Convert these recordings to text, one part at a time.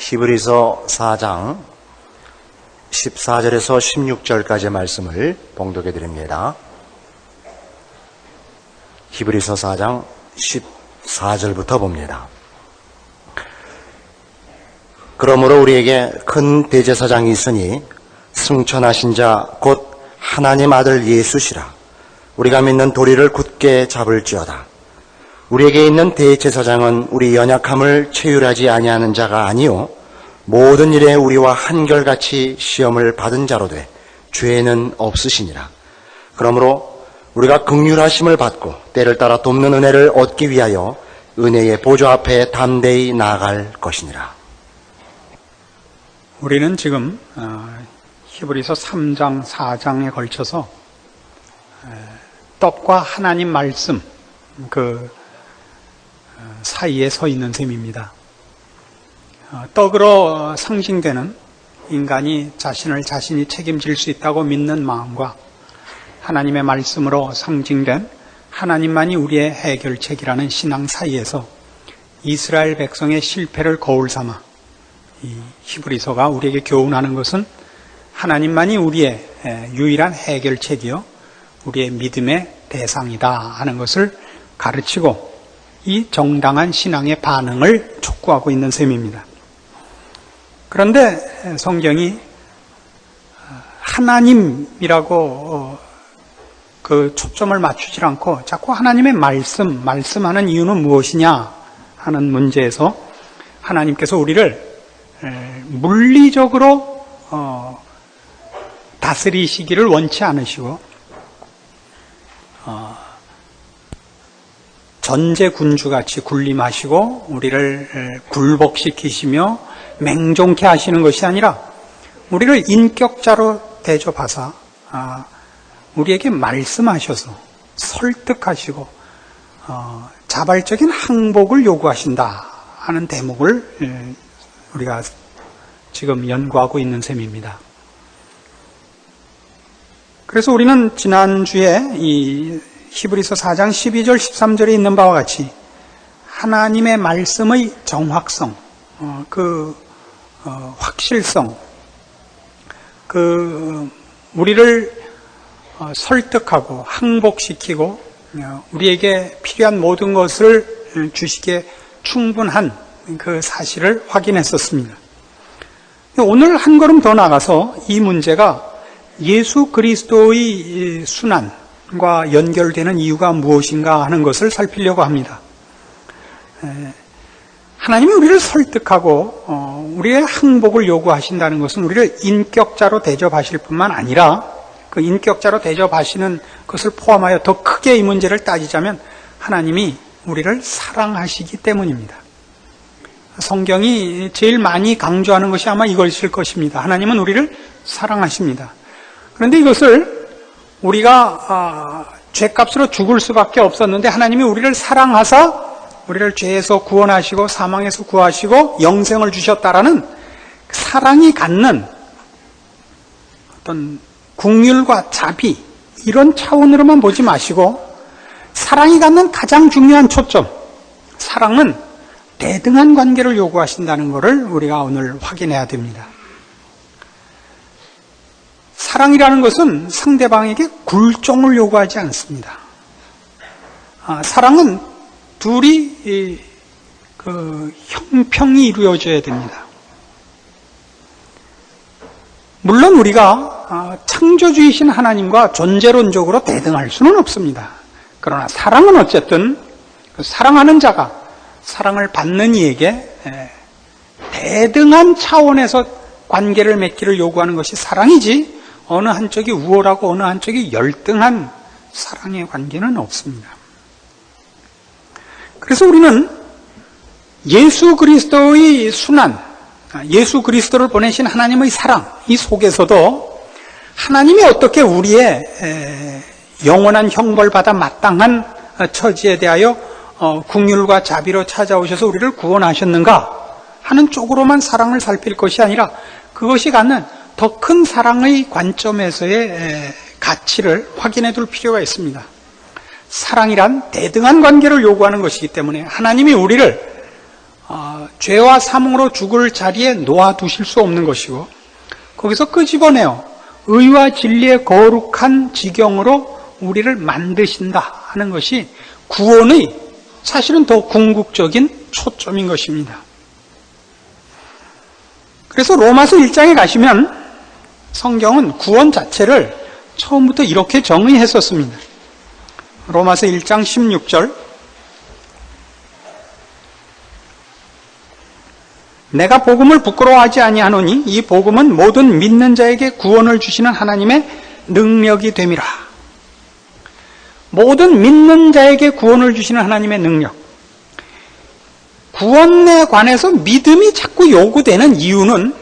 히브리서 4장 14절에서 16절까지의 말씀을 봉독해 드립니다. 히브리서 4장 14절부터 봅니다. 그러므로 우리에게 큰 대제사장이 있으니 승천하신 자 곧 하나님 아들 예수시라. 우리가 믿는 도리를 굳게 잡을지어다. 우리에게 있는 대제사장은 우리 연약함을 체휼하지 아니하는 자가 아니요 모든 일에 우리와 한결같이 시험을 받은 자로 돼 죄는 없으시니라. 그러므로 우리가 긍휼하심을 받고 때를 따라 돕는 은혜를 얻기 위하여 은혜의 보좌 앞에 담대히 나아갈 것이니라. 우리는 지금 히브리서 3장, 4장에 걸쳐서 떡과 하나님 말씀 그 사이에 서 있는 셈입니다. 떡으로 상징되는 인간이 자신을 자신이 책임질 수 있다고 믿는 마음과 하나님의 말씀으로 상징된 하나님만이 우리의 해결책이라는 신앙 사이에서 이스라엘 백성의 실패를 거울 삼아 이 히브리서가 우리에게 교훈하는 것은 하나님만이 우리의 유일한 해결책이요 우리의 믿음의 대상이다 하는 것을 가르치고 이 정당한 신앙의 반응을 촉구하고 있는 셈입니다. 그런데 성경이 하나님이라고 그 초점을 맞추지 않고 자꾸 하나님의 말씀하는 이유는 무엇이냐 하는 문제에서 하나님께서 우리를 물리적으로 다스리시기를 원치 않으시고 전제군주같이 군림하시고 우리를 굴복시키시며 맹종케 하시는 것이 아니라 우리를 인격자로 대접하사 우리에게 말씀하셔서 설득하시고 자발적인 항복을 요구하신다 하는 대목을 우리가 지금 연구하고 있는 셈입니다. 그래서 우리는 지난주에 이 히브리서 4장 12절 13절에 있는 바와 같이 하나님의 말씀의 정확성, 확실성, 우리를 설득하고 항복시키고 우리에게 필요한 모든 것을 주시기에 충분한 그 사실을 확인했었습니다. 오늘 한 걸음 더 나가서 이 문제가 예수 그리스도의 순환과 연결되는 이유가 무엇인가 하는 것을 살피려고 합니다. 하나님이 우리를 설득하고 우리의 항복을 요구하신다는 것은 우리를 인격자로 대접하실 뿐만 아니라 그 인격자로 대접하시는 것을 포함하여 더 크게 이 문제를 따지자면 하나님이 우리를 사랑하시기 때문입니다. 성경이 제일 많이 강조하는 것이 아마 이것일 것입니다. 하나님은 우리를 사랑하십니다. 그런데 이것을 우리가 죄값으로 죽을 수밖에 없었는데 하나님이 우리를 사랑하사 우리를 죄에서 구원하시고 사망에서 구하시고 영생을 주셨다라는 사랑이 갖는 어떤 긍휼과 자비 이런 차원으로만 보지 마시고 사랑이 갖는 가장 중요한 초점, 사랑은 대등한 관계를 요구하신다는 것을 우리가 오늘 확인해야 됩니다. 사랑이라는 것은 상대방에게 굴종을 요구하지 않습니다. 사랑은 둘이 형평이 이루어져야 됩니다. 물론 우리가 창조주이신 하나님과 존재론적으로 대등할 수는 없습니다. 그러나 사랑은 어쨌든 사랑하는 자가 사랑을 받는 이에게 대등한 차원에서 관계를 맺기를 요구하는 것이 사랑이지 어느 한쪽이 우월하고 어느 한쪽이 열등한 사랑의 관계는 없습니다. 그래서 우리는 예수 그리스도의 순환, 예수 그리스도를 보내신 하나님의 사랑, 이 속에서도 하나님이 어떻게 우리의 영원한 형벌받아 마땅한 처지에 대하여 긍휼과 자비로 찾아오셔서 우리를 구원하셨는가 하는 쪽으로만 사랑을 살필 것이 아니라 그것이 갖는 더 큰 사랑의 관점에서의 가치를 확인해 둘 필요가 있습니다. 사랑이란 대등한 관계를 요구하는 것이기 때문에 하나님이 우리를 죄와 사망으로 죽을 자리에 놓아두실 수 없는 것이고 거기서 끄집어내어 의와 진리의 거룩한 지경으로 우리를 만드신다 하는 것이 구원의 사실은 더 궁극적인 초점인 것입니다. 그래서 로마서 1장에 가시면 성경은 구원 자체를 처음부터 이렇게 정의했었습니다. 로마서 1장 16절 내가 복음을 부끄러워하지 아니하노니 이 복음은 모든 믿는 자에게 구원을 주시는 하나님의 능력이 됨이라. 모든 믿는 자에게 구원을 주시는 하나님의 능력. 구원에 관해서 믿음이 자꾸 요구되는 이유는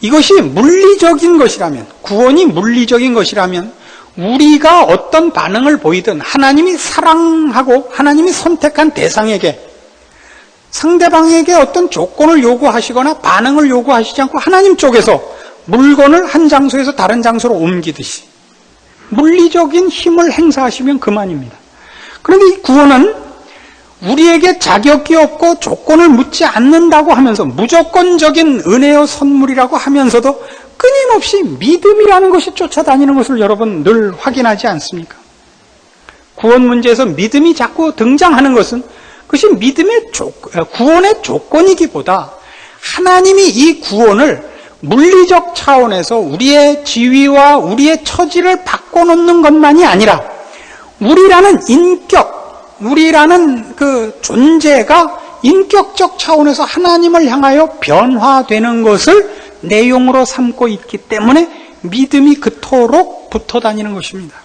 이것이 물리적인 것이라면, 구원이 물리적인 것이라면 우리가 어떤 반응을 보이든 하나님이 사랑하고 하나님이 선택한 대상에게 상대방에게 어떤 조건을 요구하시거나 반응을 요구하시지 않고 하나님 쪽에서 물건을 한 장소에서 다른 장소로 옮기듯이 물리적인 힘을 행사하시면 그만입니다. 그런데 이 구원은 우리에게 자격이 없고 조건을 묻지 않는다고 하면서 무조건적인 은혜의 선물이라고 하면서도 끊임없이 믿음이라는 것이 쫓아다니는 것을 여러분 늘 확인하지 않습니까? 구원 문제에서 믿음이 자꾸 등장하는 것은 그것이 믿음의 구원의 조건이기보다 하나님이 이 구원을 물리적 차원에서 우리의 지위와 우리의 처지를 바꿔놓는 것만이 아니라 우리라는 인격, 우리라는 그 존재가 인격적 차원에서 하나님을 향하여 변화되는 것을 내용으로 삼고 있기 때문에 믿음이 그토록 붙어 다니는 것입니다.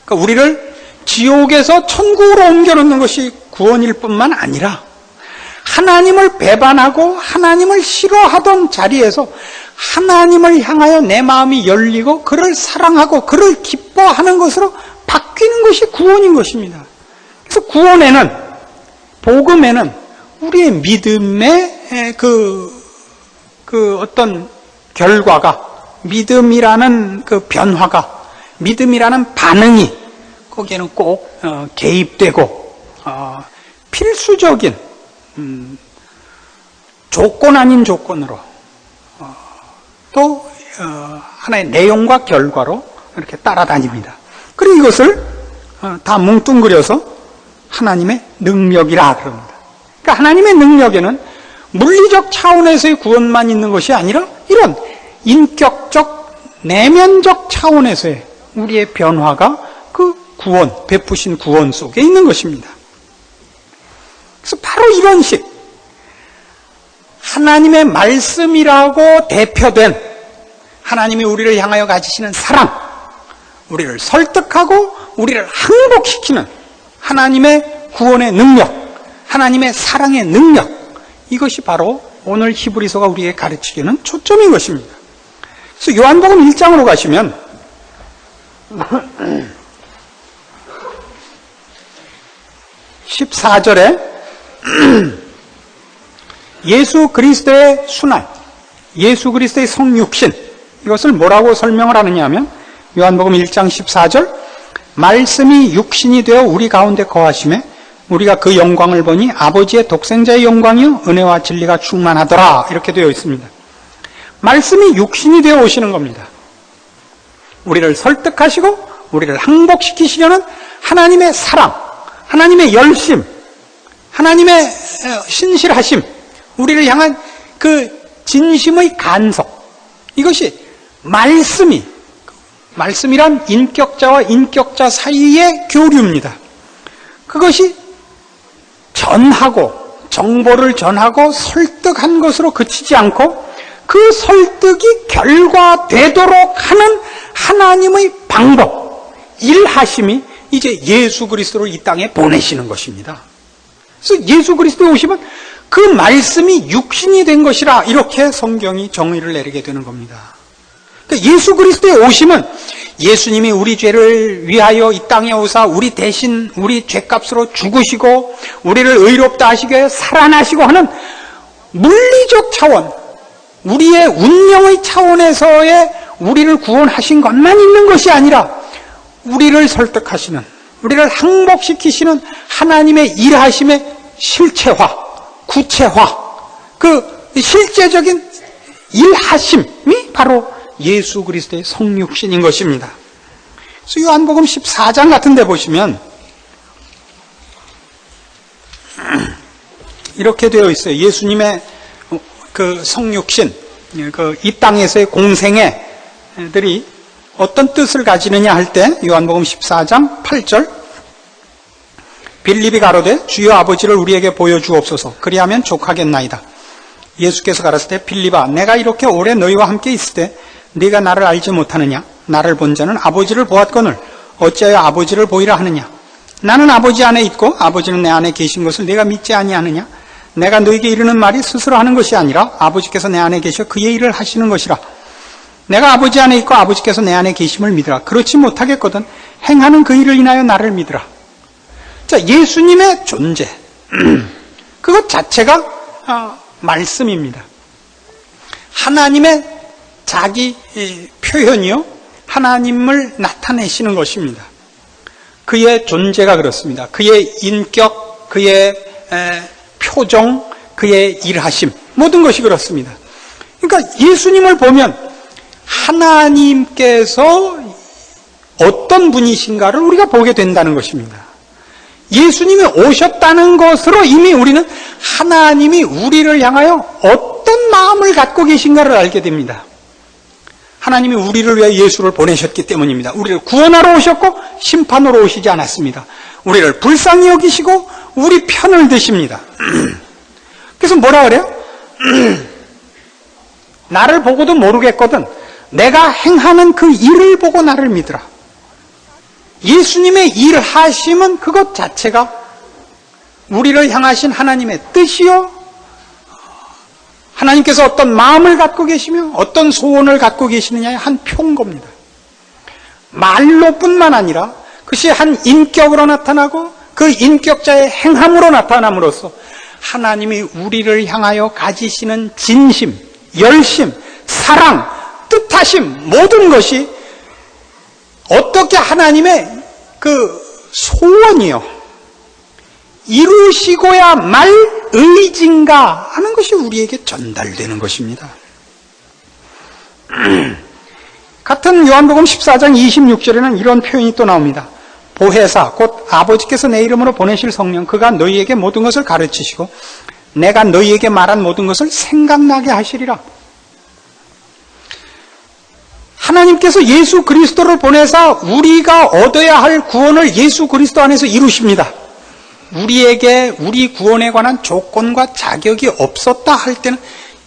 그러니까 우리를 지옥에서 천국으로 옮겨놓는 것이 구원일 뿐만 아니라 하나님을 배반하고 하나님을 싫어하던 자리에서 하나님을 향하여 내 마음이 열리고 그를 사랑하고 그를 기뻐하는 것으로 바뀌는 것이 구원인 것입니다. 그래서 구원에는, 복음에는 우리의 믿음의 그 어떤 결과가, 믿음이라는 그 변화가, 믿음이라는 반응이 거기에는 꼭 개입되고 필수적인 조건 아닌 조건으로 또 하나의 내용과 결과로 이렇게 따라다닙니다. 그리고 이것을 다 뭉뚱그려서 하나님의 능력이라 그럽니다. 그러니까 하나님의 능력에는 물리적 차원에서의 구원만 있는 것이 아니라 이런 인격적, 내면적 차원에서의 우리의 변화가 그 구원, 베푸신 구원 속에 있는 것입니다. 그래서 바로 이런 식, 하나님의 말씀이라고 대표된 하나님이 우리를 향하여 가지시는 사랑, 우리를 설득하고 우리를 항복시키는 하나님의 구원의 능력, 하나님의 사랑의 능력, 이것이 바로 오늘 히브리서가 우리에게 가르치기는 초점인 것입니다. 그래서 요한복음 1장으로 가시면 14절에 예수 그리스도의 순환, 예수 그리스도의 성육신, 이것을 뭐라고 설명을 하느냐 하면 요한복음 1장 14절 말씀이 육신이 되어 우리 가운데 거하심에 우리가 그 영광을 보니 아버지의 독생자의 영광이요 은혜와 진리가 충만하더라, 이렇게 되어 있습니다. 말씀이 육신이 되어 오시는 겁니다. 우리를 설득하시고 우리를 항복시키시려는 하나님의 사랑, 하나님의 열심, 하나님의 신실하심, 우리를 향한 그 진심의 간섭, 이것이 말씀이란 인격자와 인격자 사이의 교류입니다. 그것이 전하고 정보를 전하고 설득한 것으로 그치지 않고 그 설득이 결과되도록 하는 하나님의 방법, 일하심이 이제 예수 그리스도를 이 땅에 보내시는 것입니다. 그래서 예수 그리스도에 오시면 그 말씀이 육신이 된 것이라, 이렇게 성경이 정의를 내리게 되는 겁니다. 그러니까 예수 그리스도에 오시면 예수님이 우리 죄를 위하여 이 땅에 오사 우리 대신 우리 죄값으로 죽으시고 우리를 의롭다 하시기 위해 살아나시고 하는 물리적 차원, 우리의 운명의 차원에서의 우리를 구원하신 것만 있는 것이 아니라 우리를 설득하시는, 우리를 항복시키시는 하나님의 일하심의 실체화, 구체화, 그 실제적인 일하심이 바로 예수 그리스도의 성육신인 것입니다. 그래서 요한복음 14장 같은 데 보시면 이렇게 되어 있어요. 예수님의 그 성육신, 이 땅에서의 공생애들이 어떤 뜻을 가지느냐 할 때 요한복음 14장 8절, 빌립이 가로되 주여 아버지를 우리에게 보여주옵소서 그리하면 족하겠나이다. 예수께서 가라사대 빌립아 내가 이렇게 오래 너희와 함께 있을 때 네가 나를 알지 못하느냐? 나를 본 자는 아버지를 보았거늘 어찌하여 아버지를 보이라 하느냐? 나는 아버지 안에 있고 아버지는 내 안에 계신 것을 네가 믿지 아니하느냐? 내가 너희에게 이르는 말이 스스로 하는 것이 아니라 아버지께서 내 안에 계셔 그의 일을 하시는 것이라. 내가 아버지 안에 있고 아버지께서 내 안에 계심을 믿으라. 그렇지 못하겠거든 행하는 그 일을 인하여 나를 믿으라. 자, 예수님의 존재, 그것 자체가 말씀입니다. 하나님의 자기 표현이요, 하나님을 나타내시는 것입니다. 그의 존재가 그렇습니다. 그의 인격, 그의 표정, 그의 일하심, 모든 것이 그렇습니다. 그러니까 예수님을 보면 하나님께서 어떤 분이신가를 우리가 보게 된다는 것입니다. 예수님이 오셨다는 것으로 이미 우리는 하나님이 우리를 향하여 어떤 마음을 갖고 계신가를 알게 됩니다. 하나님이 우리를 위해 예수를 보내셨기 때문입니다. 우리를 구원하러 오셨고 심판으로 오시지 않았습니다. 우리를 불쌍히 여기시고 우리 편을 드십니다. 그래서 뭐라 그래요? 나를 보고도 모르겠거든 내가 행하는 그 일을 보고 나를 믿으라. 예수님의 일하심은 그것 자체가 우리를 향하신 하나님의 뜻이요, 하나님께서 어떤 마음을 갖고 계시며 어떤 소원을 갖고 계시느냐의 한 표인 겁니다. 말로뿐만 아니라 그것이 한 인격으로 나타나고 그 인격자의 행함으로 나타남으로써 하나님이 우리를 향하여 가지시는 진심, 열심, 사랑, 뜻하심 모든 것이 어떻게 하나님의 그 소원이요 이루시고야 말 의지인가 하는 것이 우리에게 전달되는 것입니다. 같은 요한복음 14장 26절에는 이런 표현이 또 나옵니다. 보혜사 곧 아버지께서 내 이름으로 보내실 성령 그가 너희에게 모든 것을 가르치시고 내가 너희에게 말한 모든 것을 생각나게 하시리라. 하나님께서 예수 그리스도를 보내사 우리가 얻어야 할 구원을 예수 그리스도 안에서 이루십니다. 우리에게 우리 구원에 관한 조건과 자격이 없었다 할 때는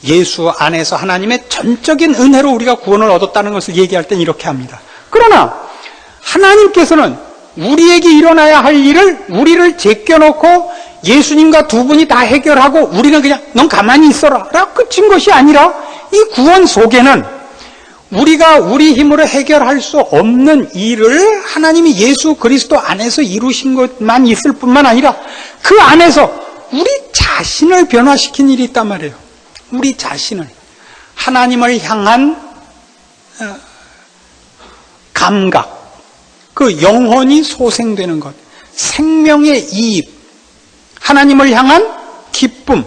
예수 안에서 하나님의 전적인 은혜로 우리가 구원을 얻었다는 것을 얘기할 때는 이렇게 합니다. 그러나 하나님께서는 우리에게 일어나야 할 일을 우리를 제껴놓고 예수님과 두 분이 다 해결하고 우리는 그냥 넌 가만히 있어라 라고 끝인 것이 아니라 이 구원 속에는 우리가 우리 힘으로 해결할 수 없는 일을 하나님이 예수 그리스도 안에서 이루신 것만 있을 뿐만 아니라 그 안에서 우리 자신을 변화시킨 일이 있단 말이에요. 우리 자신을 하나님을 향한 감각, 그 영혼이 소생되는 것, 생명의 이입, 하나님을 향한 기쁨,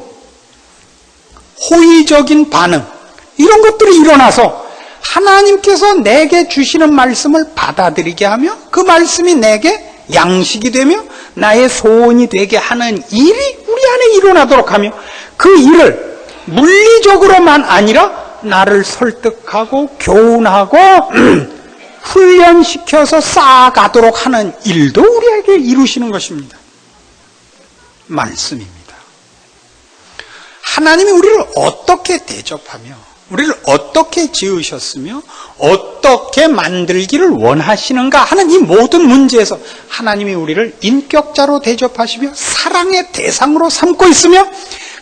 호의적인 반응 이런 것들이 일어나서 하나님께서 내게 주시는 말씀을 받아들이게 하며 그 말씀이 내게 양식이 되며 나의 소원이 되게 하는 일이 우리 안에 일어나도록 하며 그 일을 물리적으로만 아니라 나를 설득하고 교훈하고 훈련시켜서 쌓아가도록 하는 일도 우리에게 이루시는 것입니다. 말씀입니다. 하나님이 우리를 어떻게 대접하며 우리를 어떻게 지으셨으며 어떻게 만들기를 원하시는가 하는 이 모든 문제에서 하나님이 우리를 인격자로 대접하시며 사랑의 대상으로 삼고 있으며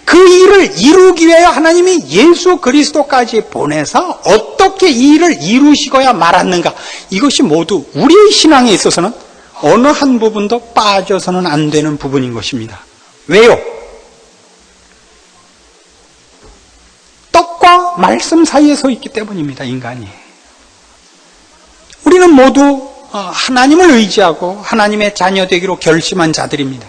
그 일을 이루기 위하여 하나님이 예수 그리스도까지 보내서 어떻게 이 일을 이루시고야 말았는가 이것이 모두 우리의 신앙에 있어서는 어느 한 부분도 빠져서는 안 되는 부분인 것입니다. 왜요? 떡과 말씀 사이에 서 있기 때문입니다. 인간이. 우리는 모두 하나님을 의지하고 하나님의 자녀 되기로 결심한 자들입니다.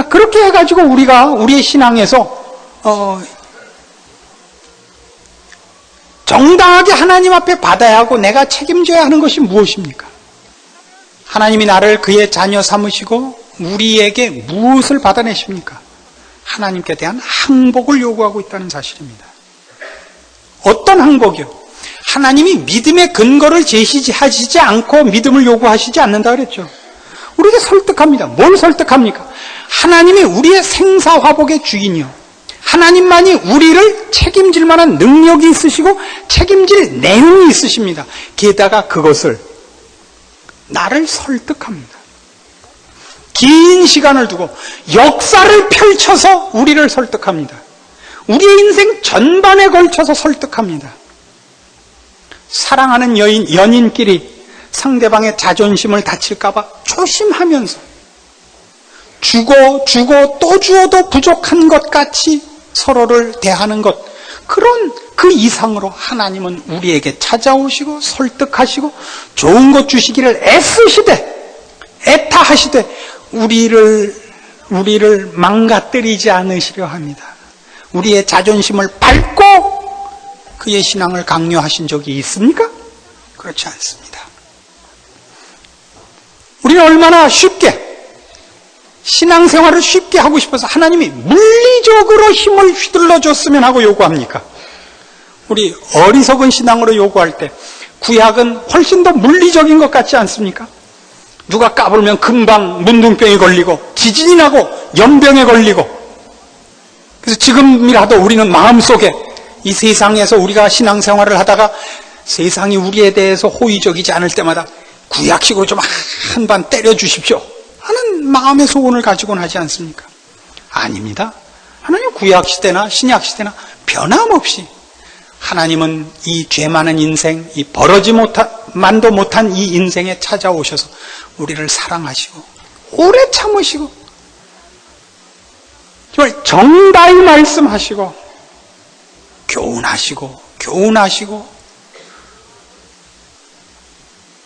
그렇게 해가지고 우리가 우리의 신앙에서 정당하게 하나님 앞에 받아야 하고 내가 책임져야 하는 것이 무엇입니까? 하나님이 나를 그의 자녀 삼으시고 우리에게 무엇을 받아내십니까? 하나님께 대한 항복을 요구하고 있다는 사실입니다. 어떤 항복이요? 하나님이 믿음의 근거를 제시하시지 않고 믿음을 요구하시지 않는다 그랬죠. 우리에게 설득합니다. 뭘 설득합니까? 하나님이 우리의 생사화복의 주인이요, 하나님만이 우리를 책임질 만한 능력이 있으시고 책임질 내용이 있으십니다. 게다가 그것을 나를 설득합니다. 긴 시간을 두고 역사를 펼쳐서 우리를 설득합니다. 우리의 인생 전반에 걸쳐서 설득합니다. 사랑하는 연인끼리 상대방의 자존심을 다칠까봐 조심하면서 주고 또 주어도 부족한 것 같이 서로를 대하는 것, 그런 그 이상으로 하나님은 우리에게 찾아오시고 설득하시고 좋은 것 주시기를 애쓰시되 애타하시되 우리를 망가뜨리지 않으시려 합니다. 우리의 자존심을 밟고 그의 신앙을 강요하신 적이 있습니까? 그렇지 않습니다. 우리는 얼마나 쉽게 신앙생활을 쉽게 하고 싶어서 하나님이 물리적으로 힘을 휘둘러 줬으면 하고 요구합니까? 우리 어리석은 신앙으로 요구할 때 구약은 훨씬 더 물리적인 것 같지 않습니까? 누가 까불면 금방 문둥병이 걸리고 지진이 나고 연병에 걸리고, 그래서 지금이라도 우리는 마음속에 이 세상에서 우리가 신앙생활을 하다가 세상이 우리에 대해서 호의적이지 않을 때마다 구약식으로 좀 한 반 때려주십시오 하는 마음의 소원을 가지고는 하지 않습니까? 아닙니다. 하나님 구약시대나 신약시대나 변함없이 하나님은 이 죄 많은 인생, 이 만도 못한 이 인생에 찾아오셔서 우리를 사랑하시고 오래 참으시고 정말 정다히 말씀하시고 교훈하시고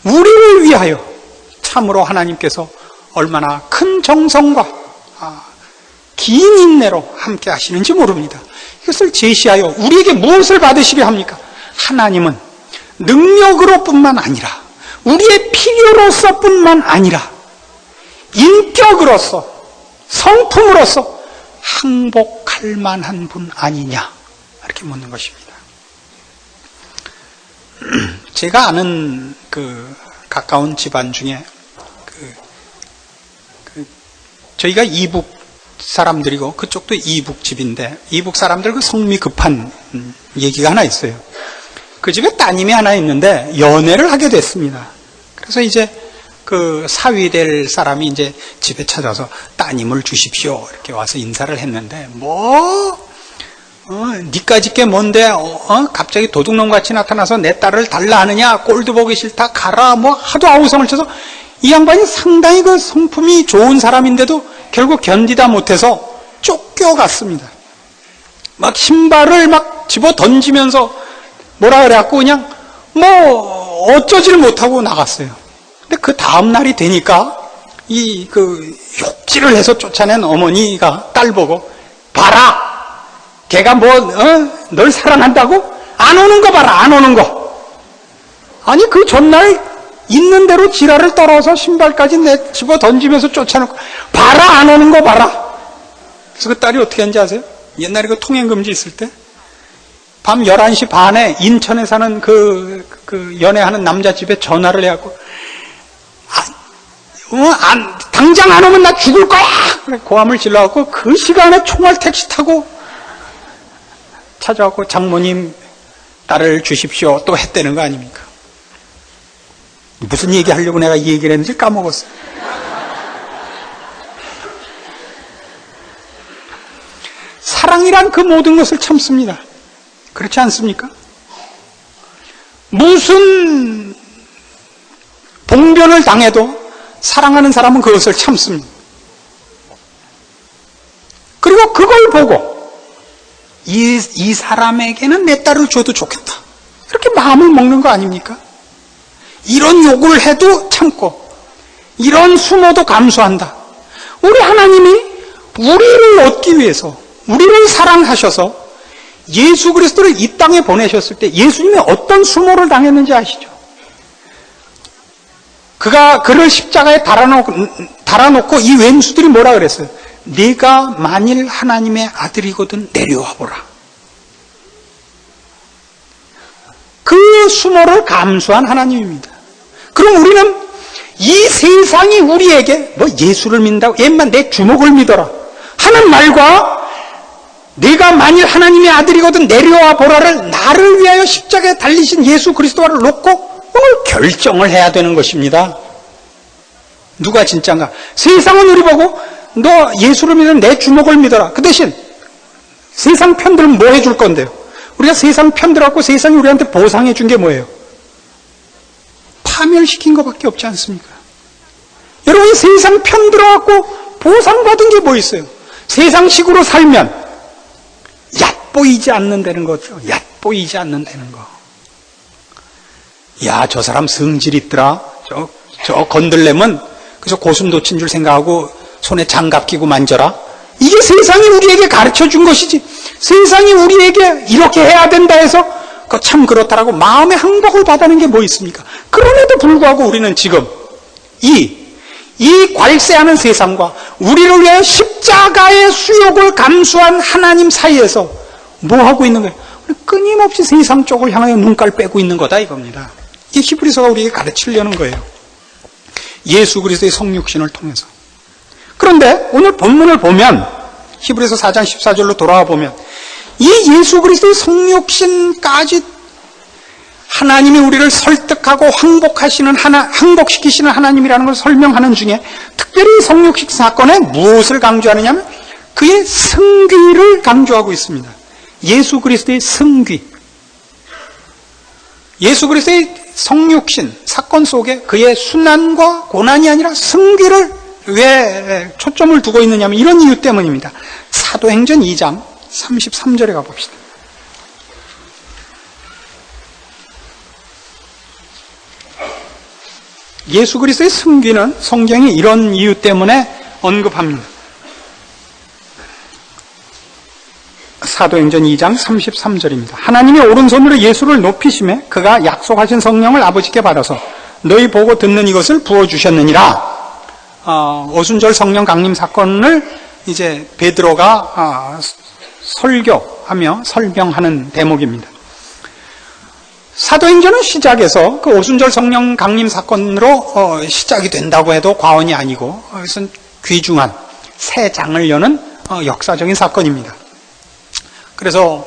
우리를 위하여 참으로 하나님께서 얼마나 큰 정성과 긴 인내로 함께 하시는지 모릅니다. 이것을 제시하여 우리에게 무엇을 받으시려 합니까? 하나님은 능력으로 뿐만 아니라 우리의 필요로서 뿐만 아니라 인격으로서 성품으로서 항복할 만한 분 아니냐, 이렇게 묻는 것입니다. 제가 아는 가까운 집안 중에 저희가 이북 사람들이고 그쪽도 이북 집인데, 이북 사람들 그 성미 급한 얘기가 하나 있어요. 그 집에 따님이 하나 있는데 연애를 하게 됐습니다. 그래서 이제 그 사위 될 사람이 이제 집에 찾아서 따님을 주십시오 이렇게 와서 인사를 했는데, 니까짓 게 뭔데 갑자기 도둑놈같이 나타나서 내 딸을 달라 하느냐, 꼴도 보기 싫다, 가라, 하도 아우성을 쳐서 이 양반이 상당히 그 성품이 좋은 사람인데도 결국 견디다 못해서 쫓겨갔습니다. 막 신발을 막 집어 던지면서 뭐라 그래갖고 그냥 어쩌지를 못하고 나갔어요. 근데 그 다음 날이 되니까 욕질을 해서 쫓아낸 어머니가 딸 보고, 봐라, 걔가 널 사랑한다고? 안 오는 거 봐라, 안 오는 거. 아니 그 전날 있는 대로 지랄을 떨어서 신발까지 집어 던지면서 쫓아놓고, 봐라, 안 오는 거 봐라. 그래서 그 딸이 어떻게 했는지 아세요? 옛날에 그 통행금지 있을 때 밤 11시 반에 인천에 사는 그 연애하는 남자 집에 전화를 해갖고, 당장 안 오면 나 죽을 거야! 고함을 질러갖고 그 시간에 총알 택시 타고 찾아갖고, 장모님 딸을 주십시오 또 했다는 거 아닙니까? 무슨 얘기 하려고 내가 이 얘기를 했는지 까먹었어요. 사랑이란 그 모든 것을 참습니다. 그렇지 않습니까? 무슨 봉변을 당해도 사랑하는 사람은 그것을 참습니다. 그리고 그걸 보고 이 사람에게는 내 딸을 줘도 좋겠다, 이렇게 마음을 먹는 거 아닙니까? 이런 요구를 해도 참고 이런 수모도 감수한다. 우리 하나님이 우리를 얻기 위해서, 우리를 사랑하셔서 예수 그리스도를 이 땅에 보내셨을 때 예수님이 어떤 수모를 당했는지 아시죠? 그를 십자가에 달아놓고 이 왼수들이 뭐라 그랬어요? 네가 만일 하나님의 아들이거든 내려와 보라. 그 수모를 감수한 하나님입니다. 그럼 우리는 이 세상이 우리에게 뭐 예수를 믿는다고 얘만 내 주먹을 믿어라 하는 말과 네가 만일 하나님의 아들이거든 내려와 보라를 나를 위하여 십자가에 달리신 예수 그리스도를 놓고 오늘 결정을 해야 되는 것입니다. 누가 진짜인가? 세상은 우리 보고 너 예수를 믿으면 내 주먹을 믿어라. 그 대신 세상 편들은 뭐 해줄 건데요? 우리가 세상 편들어갖고 세상이 우리한테 보상해 준 게 뭐예요? 파멸시킨 것밖에 없지 않습니까? 여러분, 이 세상 편들어갖고 보상받은 게 뭐 있어요? 세상식으로 살면 얕보이지 않는다는 거죠. 얕보이지 않는다는 거. 야, 저 사람 성질 있더라. 저 건들려면 그래서 고슴도치인 줄 생각하고 손에 장갑 끼고 만져라. 이게 세상이 우리에게 가르쳐 준 것이지. 세상이 우리에게 이렇게 해야 된다 해서 참 그렇다라고 마음의 항복을 받아낸 게 뭐 있습니까? 그럼에도 불구하고 우리는 지금 이 괄세하는 세상과 우리를 위해 십자가의 수욕을 감수한 하나님 사이에서 뭐 하고 있는 거예요? 끊임없이 세상 쪽을 향하여 눈깔 빼고 있는 거다 이겁니다. 이게 히브리서가 우리에게 가르치려는 거예요. 예수 그리스도의 성육신을 통해서. 그런데 오늘 본문을 보면 히브리서 4장 14절로 돌아와 보면 이 예수 그리스도의 성육신까지 하나님이 우리를 설득하고 항복시키시는 하나님이라는 걸 설명하는 중에 특별히 성육식 사건에 무엇을 강조하느냐면 그의 승귀를 강조하고 있습니다. 예수 그리스도의 승귀. 예수 그리스도의 성육신 사건 속에 그의 순환과 고난이 아니라 승귀를 왜 초점을 두고 있느냐면 이런 이유 때문입니다. 사도행전 2장 33절에 가봅시다. 예수 그리스도의 승귀는 성경이 이런 이유 때문에 언급합니다. 사도행전 2장 33절입니다. 하나님이 오른손으로 예수를 높이심에 그가 약속하신 성령을 아버지께 받아서 너희 보고 듣는 이것을 부어주셨느니라. 오순절 성령 강림 사건을 이제 베드로가 설교하며 설명하는 대목입니다. 사도행전은 시작에서 그 오순절 성령 강림 사건으로 시작이 된다고 해도 과언이 아니고 이것은 귀중한 새 장을 여는 역사적인 사건입니다. 그래서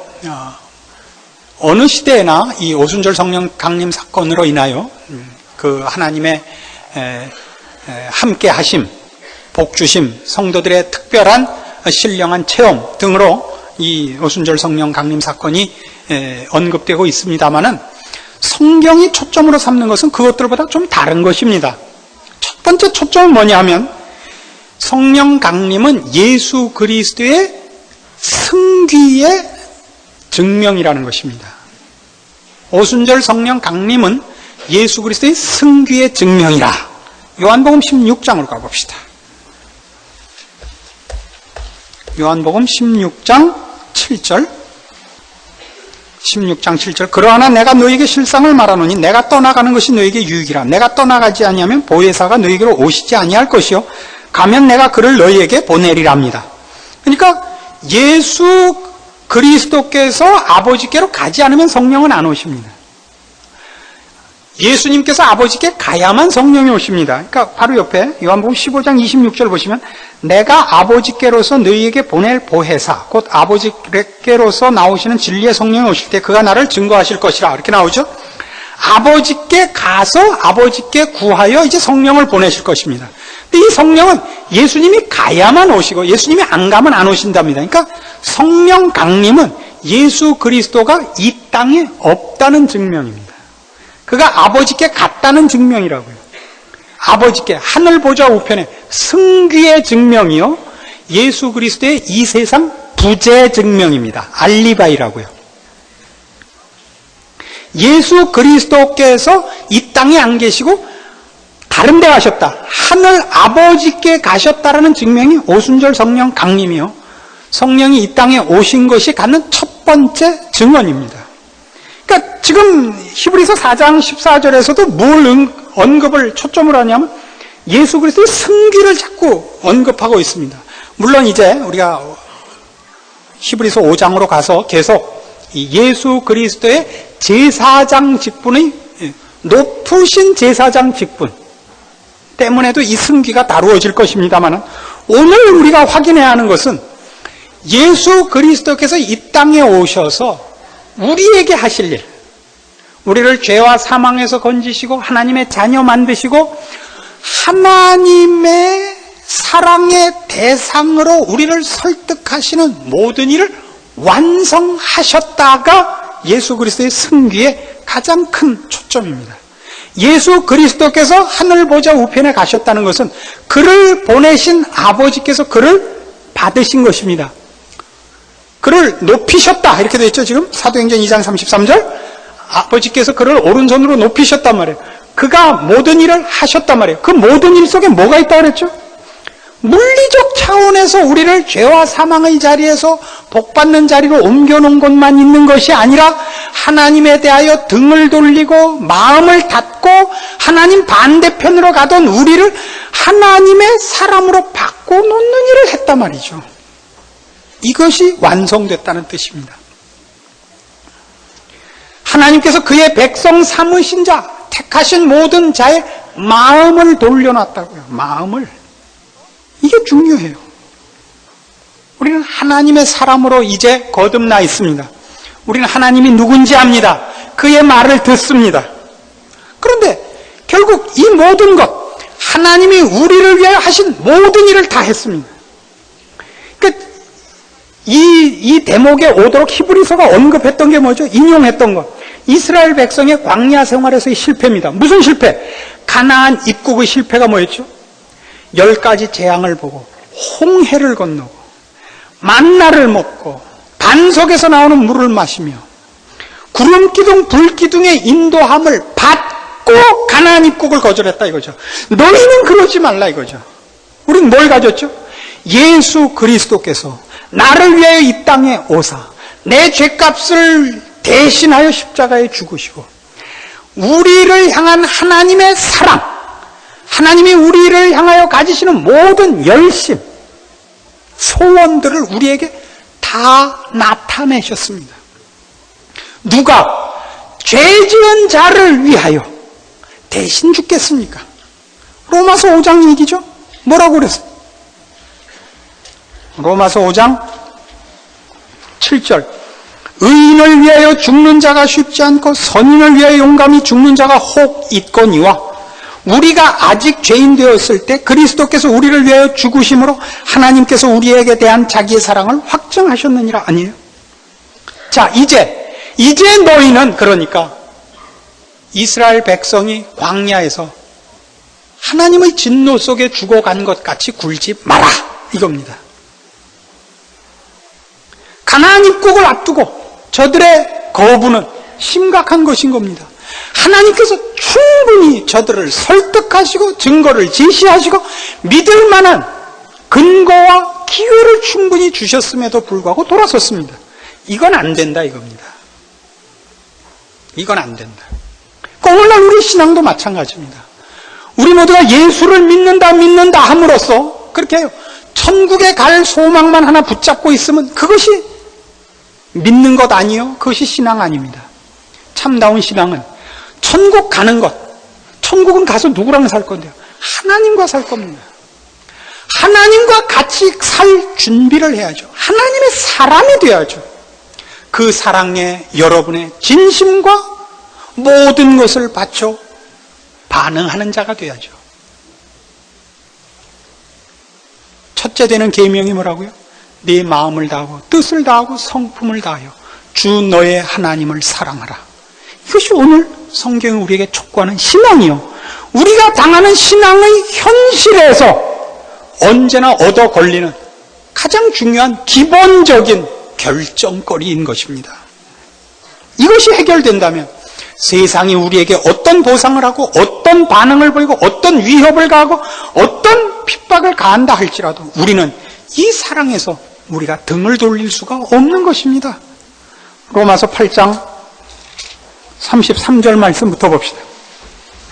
어느 시대에나 이 오순절 성령 강림 사건으로 인하여 그 하나님의 함께 하심, 복 주심, 성도들의 특별한 신령한 체험 등으로 이 오순절 성령 강림 사건이 언급되고 있습니다마는 성경이 초점으로 삼는 것은 그것들보다 좀 다른 것입니다. 첫 번째 초점은 뭐냐 하면 성령 강림은 예수 그리스도의 승귀의 증명이라는 것입니다. 오순절 성령 강림은 예수 그리스도의 승귀의 증명이라. 요한복음 16장으로 가봅시다. 요한복음 16장 7절. 16장 7절. 그러나 내가 너에게 실상을 말하노니 내가 떠나가는 것이 너에게 유익이라. 내가 떠나가지 아니하면 보혜사가 너에게로 오시지 아니할 것이요 가면 내가 그를 너희에게 보내리랍니다. 그러니까 예수 그리스도께서 아버지께로 가지 않으면 성령은 안 오십니다. 예수님께서 아버지께 가야만 성령이 오십니다. 그러니까 바로 옆에 요한복음 15장 26절 보시면 내가 아버지께로서 너희에게 보낼 보혜사 곧 아버지께로서 나오시는 진리의 성령이 오실 때 그가 나를 증거하실 것이라 이렇게 나오죠. 아버지께 가서 아버지께 구하여 이제 성령을 보내실 것입니다. 근데 이 성령은 예수님이 가야만 오시고 예수님이 안 가면 안 오신답니다. 그러니까 성령 강림은 예수 그리스도가 이 땅에 없다는 증명입니다. 그가 아버지께 갔다는 증명이라고요. 아버지께 하늘 보좌 우편에 승귀의 증명이요 예수 그리스도의 이 세상 부재 증명입니다. 알리바이라고요. 예수 그리스도께서 이 땅에 안 계시고 다른 데 가셨다. 하늘 아버지께 가셨다라는 증명이 오순절 성령 강림이요. 성령이 이 땅에 오신 것이 갖는 첫 번째 증언입니다. 그러니까 지금 히브리서 4장 14절에서도 뭘 언급을 초점으로 하냐면 예수 그리스도의 승귀를 자꾸 언급하고 있습니다. 물론 이제 우리가 히브리서 5장으로 가서 계속 이 예수 그리스도의 제사장 직분의 높으신 제사장 직분 때문에도 이 승귀가 다루어질 것입니다만 오늘 우리가 확인해야 하는 것은 예수 그리스도께서 이 땅에 오셔서 우리에게 하실 일, 우리를 죄와 사망에서 건지시고 하나님의 자녀 만드시고 하나님의 사랑의 대상으로 우리를 설득하시는 모든 일을 완성하셨다가 예수 그리스도의 승귀의 가장 큰 초점입니다. 예수 그리스도께서 하늘 보좌 우편에 가셨다는 것은 그를 보내신 아버지께서 그를 받으신 것입니다. 그를 높이셨다 이렇게 되어 있죠. 지금 사도행전 2장 33절 아버지께서 그를 오른손으로 높이셨단 말이에요. 그가 모든 일을 하셨단 말이에요. 그 모든 일 속에 뭐가 있다고 그랬죠? 물리적 차원에서 우리를 죄와 사망의 자리에서 복받는 자리로 옮겨놓은 것만 있는 것이 아니라 하나님에 대하여 등을 돌리고 마음을 닫고 하나님 반대편으로 가던 우리를 하나님의 사람으로 바꿔놓는 일을 했단 말이죠. 이것이 완성됐다는 뜻입니다. 하나님께서 그의 백성 삼으신 자, 택하신 모든 자의 마음을 돌려놨다고요. 마음을. 이게 중요해요. 우리는 하나님의 사람으로 이제 거듭나 있습니다. 우리는 하나님이 누군지 압니다. 그의 말을 듣습니다. 그런데 결국 이 모든 것, 하나님이 우리를 위하여 하신 모든 일을 다 했습니다. 그러니까 이 대목에 오도록 히브리서가 언급했던 게 뭐죠? 인용했던 것. 이스라엘 백성의 광야 생활에서의 실패입니다. 무슨 실패? 가나안 입국의 실패가 뭐였죠? 10가지 재앙을 보고 홍해를 건너고 만나를 먹고 반석에서 나오는 물을 마시며 구름기둥 불기둥의 인도함을 받고 가나안 입국을 거절했다 이거죠. 너희는 그러지 말라 이거죠. 우린 뭘 가졌죠? 예수 그리스도께서 나를 위하여 이 땅에 오사 내 죄값을 대신하여 십자가에 죽으시고 우리를 향한 하나님의 사랑, 하나님이 우리를 향하여 가지시는 모든 열심, 소원들을 우리에게 다 나타내셨습니다. 누가 죄 지은 자를 위하여 대신 죽겠습니까? 로마서 5장 얘기죠? 뭐라고 그랬어요? 로마서 5장 7절 의인을 위하여 죽는 자가 쉽지 않고 선인을 위하여 용감히 죽는 자가 혹 있거니와 우리가 아직 죄인 되었을 때 그리스도께서 우리를 위하여 죽으심으로 하나님께서 우리에게 대한 자기의 사랑을 확증하셨느니라 아니에요? 자, 이제 너희는 그러니까 이스라엘 백성이 광야에서 하나님의 진노 속에 죽어간 것 같이 굴지 마라 이겁니다. 가나안 입국을 앞두고 저들의 거부는 심각한 것인 겁니다. 하나님께서 충분히 저들을 설득하시고 증거를 제시하시고 믿을 만한 근거와 기회를 충분히 주셨음에도 불구하고 돌아섰습니다. 이건 안 된다 이겁니다. 이건 안 된다. 오늘날 우리 신앙도 마찬가지입니다. 우리 모두가 예수를 믿는다 함으로써 그렇게 천국에 갈 소망만 하나 붙잡고 있으면 그것이 믿는 것 아니요? 그것이 신앙 아닙니다. 참다운 신앙은 천국 가는 것, 천국은 가서 누구랑 살 건데요? 하나님과 살 겁니다. 하나님과 같이 살 준비를 해야죠. 하나님의 사람이 되어야죠. 그 사랑에 여러분의 진심과 모든 것을 바쳐 반응하는 자가 되어야죠. 첫째 되는 계명이 뭐라고요? 네 마음을 다하고 뜻을 다하고 성품을 다하여 주 너의 하나님을 사랑하라. 이것이 오늘 성경이 우리에게 촉구하는 신앙이요. 우리가 당하는 신앙의 현실에서 언제나 얻어 걸리는 가장 중요한 기본적인 결정거리인 것입니다. 이것이 해결된다면 세상이 우리에게 어떤 보상을 하고 어떤 반응을 보이고 어떤 위협을 가하고 어떤 핍박을 가한다 할지라도 우리는 이 사랑에서 우리가 등을 돌릴 수가 없는 것입니다. 로마서 8장 33절 말씀부터 봅시다.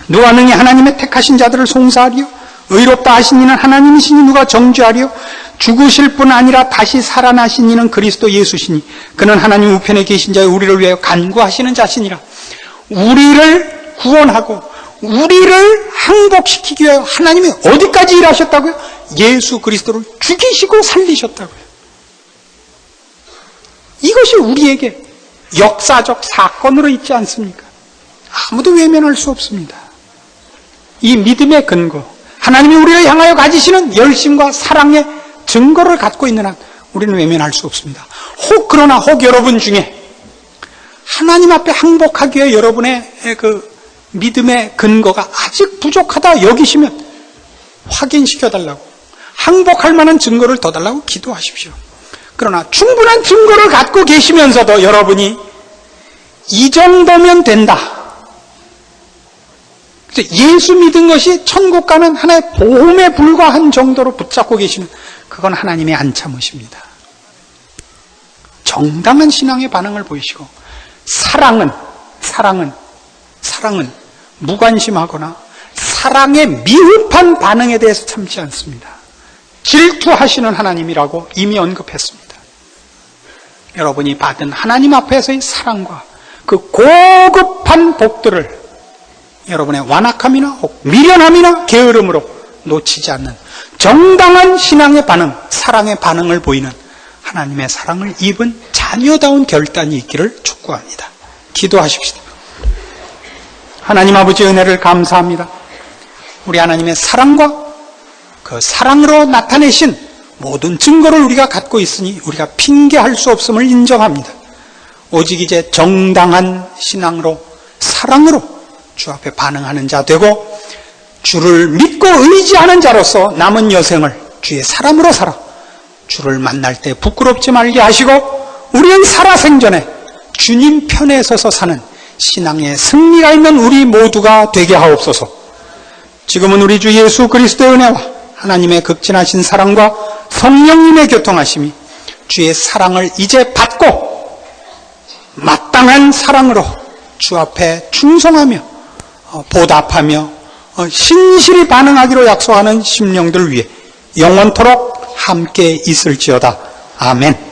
누가 능히 하나님의 택하신 자들을 송사하리요? 의롭다 하신 이는 하나님이시니 누가 정죄하리요? 죽으실 뿐 아니라 다시 살아나신 이는 그리스도 예수시니 그는 하나님 우편에 계신 자여 우리를 위하여 간구하시는 자시니라. 우리를 구원하고 우리를 항복시키기 위하여 하나님이 어디까지 일하셨다고요? 예수 그리스도를 죽이시고 살리셨다고요. 이것이 우리에게 역사적 사건으로 있지 않습니까? 아무도 외면할 수 없습니다. 이 믿음의 근거, 하나님이 우리를 향하여 가지시는 열심과 사랑의 증거를 갖고 있는 한 우리는 외면할 수 없습니다. 그러나 여러분 중에 하나님 앞에 항복하기 위해 여러분의 그 믿음의 근거가 아직 부족하다 여기시면 확인시켜달라고, 항복할 만한 증거를 더 달라고 기도하십시오. 그러나 충분한 증거를 갖고 계시면서도 여러분이 이 정도면 된다, 예수 믿은 것이 천국 가는 하나의 보험에 불과한 정도로 붙잡고 계시면 그건 하나님의 안참으십니다. 정당한 신앙의 반응을 보이시고 사랑은 무관심하거나 사랑의 미흡한 반응에 대해서 참지 않습니다. 질투하시는 하나님이라고 이미 언급했습니다. 여러분이 받은 하나님 앞에서의 사랑과 그 고급한 복들을 여러분의 완악함이나 혹 미련함이나 게으름으로 놓치지 않는 정당한 신앙의 반응, 사랑의 반응을 보이는 하나님의 사랑을 입은 자녀다운 결단이 있기를 촉구합니다. 기도하십시다. 하나님 아버지 은혜를 감사합니다. 우리 하나님의 사랑과 그 사랑으로 나타내신 모든 증거를 우리가 갖고 있으니 우리가 핑계할 수 없음을 인정합니다. 오직 이제 정당한 신앙으로 사랑으로 주 앞에 반응하는 자 되고 주를 믿고 의지하는 자로서 남은 여생을 주의 사람으로 살아 주를 만날 때 부끄럽지 말게 하시고 우리는 살아생전에 주님 편에 서서 사는 신앙의 승리가 있는 우리 모두가 되게 하옵소서. 지금은 우리 주 예수 그리스도의 은혜와 하나님의 극진하신 사랑과 성령님의 교통하심이 주의 사랑을 이제 받고 마땅한 사랑으로 주 앞에 충성하며 보답하며 신실히 반응하기로 약속하는 심령들 위해 영원토록 함께 있을지어다. 아멘.